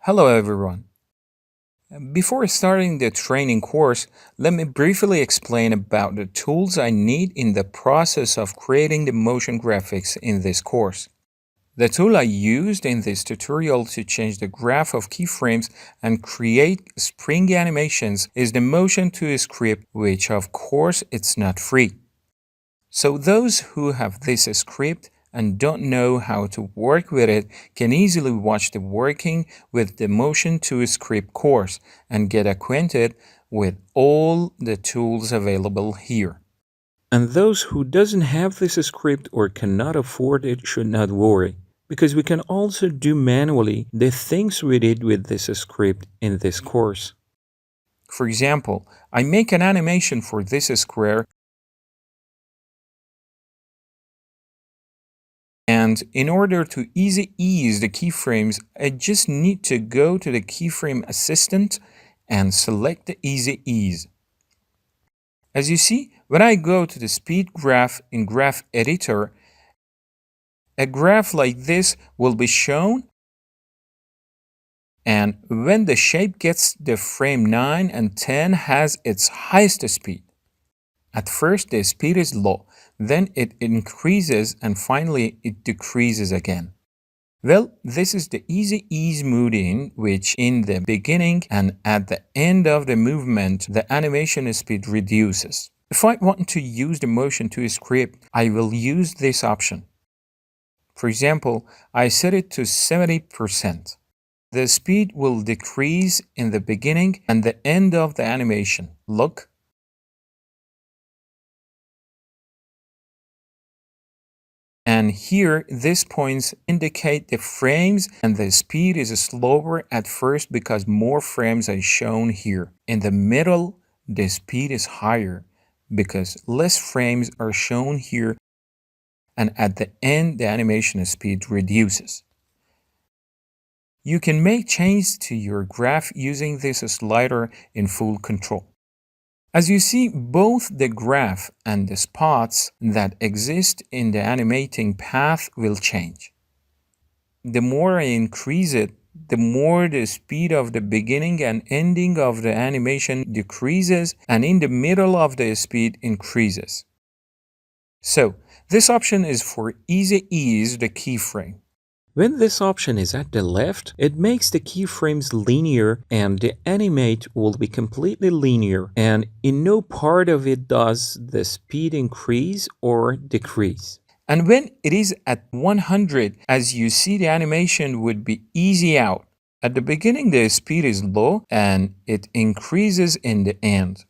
Hello everyone. Before starting the training course, let me briefly explain about the tools I need in the process of creating the motion graphics in this course. The tool I used in this tutorial to change the graph of keyframes and create spring animations is the Motion to script, which of course it's not free. So those who have this script and don't know how to work with it can easily watch the working with the Motion to Script course and get acquainted with all the tools available here. And those who doesn't have this script or cannot afford it should not worry, because we can also do manually the things we did with this script in this course. For example, I make an animation for this square, and in order to ease the keyframes, I just need to go to the keyframe assistant and select the easy ease. As you see, when I go to the speed graph in graph editor, a graph like this will be shown, and when the shape gets the frame 9 and 10 has its highest speed. At first the speed is low, then it increases, and finally it decreases again. Well, this is the easy ease mode in which in the beginning and at the end of the movement the animation speed reduces. If I want to use the Motion to Script, I will use this option. For example, I set it to 70%. The speed will decrease in the beginning and the end of the animation. Look. And here, these points indicate the frames, and the speed is slower at first because more frames are shown here. In the middle, the speed is higher because less frames are shown here, and at the end, the animation speed reduces. You can make changes to your graph using this slider in full control. As you see, both the graph and the spots that exist in the animating path will change. The more I increase it, the more the speed of the beginning and ending of the animation decreases, and in the middle of the speed increases. So, this option is for easy ease the keyframe. When this option is at the left, it makes the keyframes linear, and the animate will be completely linear, and in no part of it does the speed increase or decrease. And when it is at 100, as you see, the animation would be easy out. At the beginning, the speed is low and it increases in the end.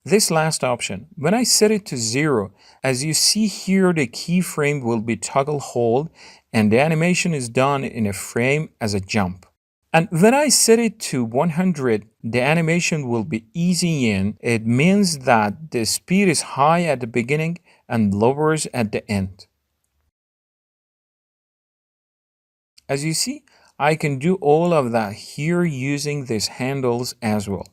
This last option, when I set it to 0, as you see here, the keyframe will be toggle hold and the animation is done in a frame as a jump. And when I set it to 100, the animation will be easy in. It means that the speed is high at the beginning and lowers at the end. As you see, I can do all of that here using these handles as well.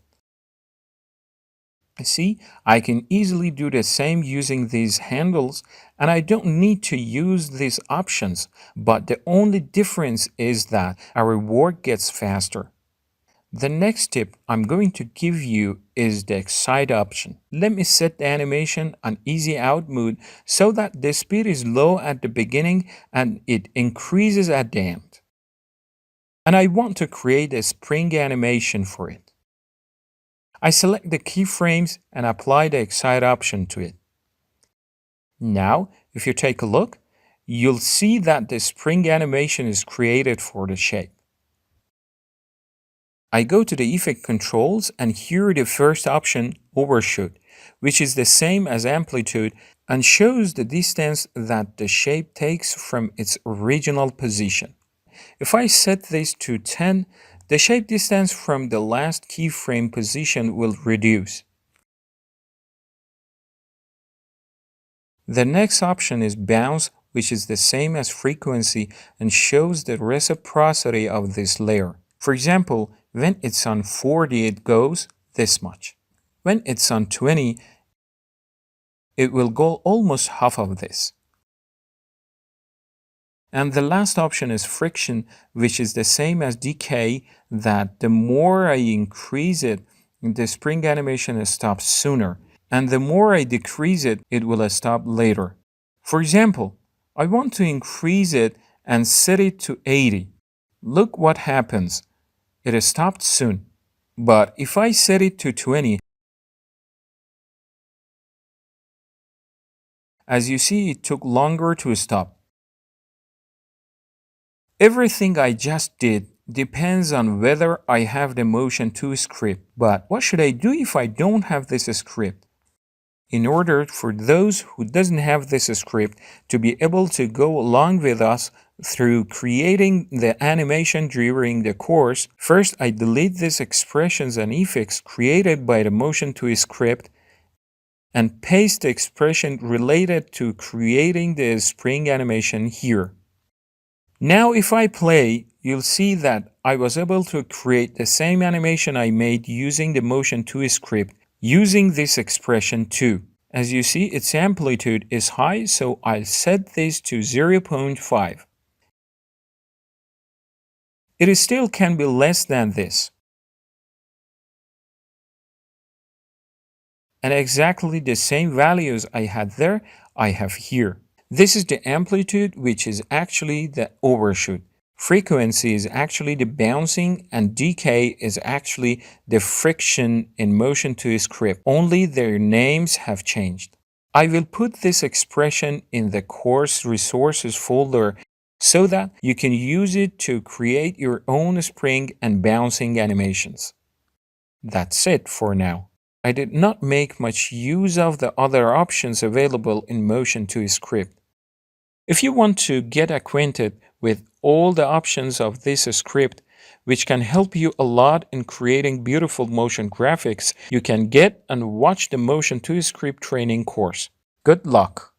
See, I can easily do the same using these handles, and I don't need to use these options, but the only difference is that our work gets faster. The next tip I'm going to give you is the excite option. Let me set the animation on easy out mode so that the speed is low at the beginning and it increases at the end. And I want to create a spring animation for it. I select the keyframes and apply the excite option to it. Now, if you take a look, you'll see that the spring animation is created for the shape. I go to the effect controls, and here the first option, overshoot, which is the same as amplitude and shows the distance that the shape takes from its original position. If I set this to 10, the shape distance from the last keyframe position will reduce. The next option is bounce, which is the same as frequency and shows the reciprocity of this layer. For example, when it's on 40, it goes this much. When it's on 20, it will go almost half of this. And the last option is friction, which is the same as decay, that the more I increase it, the spring animation stops sooner. And the more I decrease it, it will stop later. For example, I want to increase it and set it to 80. Look what happens. It stopped soon. But if I set it to 20, as you see, it took longer to stop. Everything I just did depends on whether I have the Motion 2 script. But what should I do if I don't have this script? In order for those who doesn't have this script to be able to go along with us through creating the animation during the course, first I delete these expressions and effects created by the Motion 2 script and paste the expression related to creating the spring animation here. Now if I play, you'll see that I was able to create the same animation I made using the Motion 2 script using this expression too. As you see, its amplitude is high, so I'll set this to 0.5. It still can be less than this. And exactly the same values I had there, I have here. This is the amplitude, which is actually the overshoot. Frequency is actually the bouncing, and decay is actually the friction in Motion 2 script. Only their names have changed. I will put this expression in the course resources folder so that you can use it to create your own spring and bouncing animations. That's it for now. I did not make much use of the other options available in Motion 2 script. If you want to get acquainted with all the options of this script, which can help you a lot in creating beautiful motion graphics, you can get and watch the Motion 2 script training course. Good luck!